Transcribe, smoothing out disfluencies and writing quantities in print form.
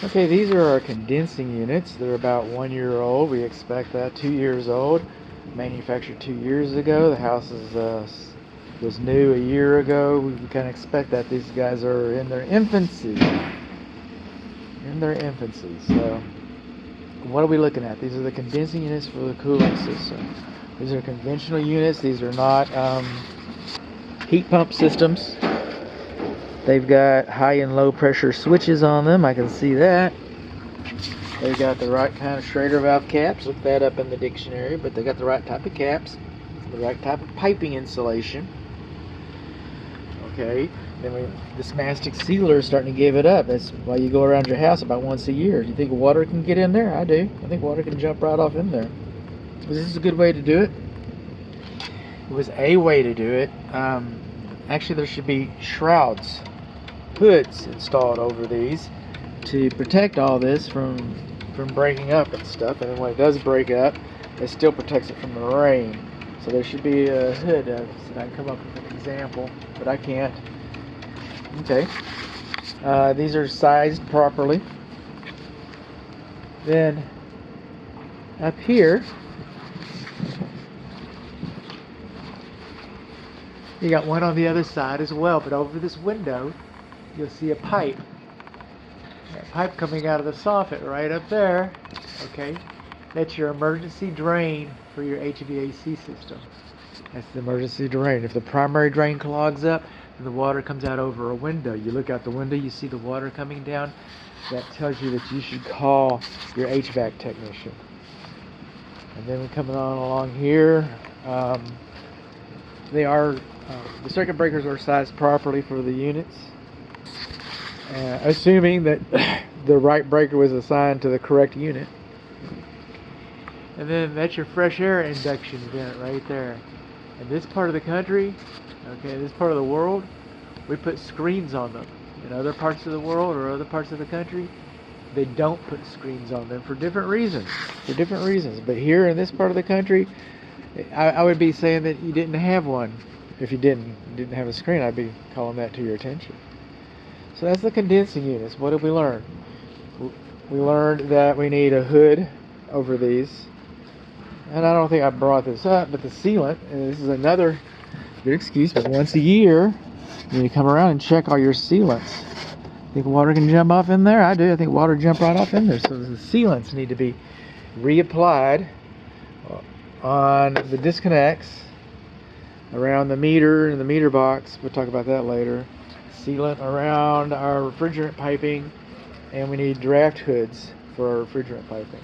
Okay, these are our condensing units. They're about 1 year old. We expect that. 2 years old. Manufactured 2 years ago. The house was new a year ago. We kind of expect that. These guys are in their infancy. So, what are we looking at? These are the condensing units for the cooling system. These are conventional units. These are not heat pump systems. They've got high and low pressure switches on them. I can see that. They've got the right kind of Schrader valve caps. Look that up in the dictionary. But they got the right type of caps, the right type of piping insulation. Okay. Then this mastic sealer is starting to give it up. That's why you go around your house about once a year. Do you think water can get in there? I do. I think water can jump right off in there. Was this a good way to do it? It was a way to do it. Actually, there should be shrouds, hoods installed over these to protect all this from breaking up and stuff. And then when it does break up, it still protects it from the rain. So there should be a hood. I can come up with an example, but I can't. Okay. These are sized properly. Then up here, you got one on the other side as well, but over this window, you'll see a pipe. That pipe coming out of the soffit right up there. Okay, that's your emergency drain for your HVAC system. That's the emergency drain. If the primary drain clogs up, then the water comes out over a window. You look out the window, you see the water coming down. That tells you that you should call your HVAC technician. And then we're coming on along here. The circuit breakers are sized properly for the units, assuming that the right breaker was assigned to the correct unit. And then that's your fresh air induction vent right there. In this part of the country, okay, this part of the world, we put screens on them. In other parts of the world or other parts of the country, they don't put screens on them for different reasons. But here in this part of the country, I would be saying that you didn't have one. If you didn't have a screen, I'd be calling that to your attention. So that's the condensing units. What did we learn? We learned that we need a hood over these. And I don't think I brought this up, but the sealant, and this is another good excuse, but once a year, you need to come around and check all your sealants. Think water can jump off in there? I do. I think water jump right off in there. So the sealants need to be reapplied on the disconnects around the meter and the meter box. We'll talk about that later. Sealant around our refrigerant piping, and we need draft hoods for our refrigerant piping.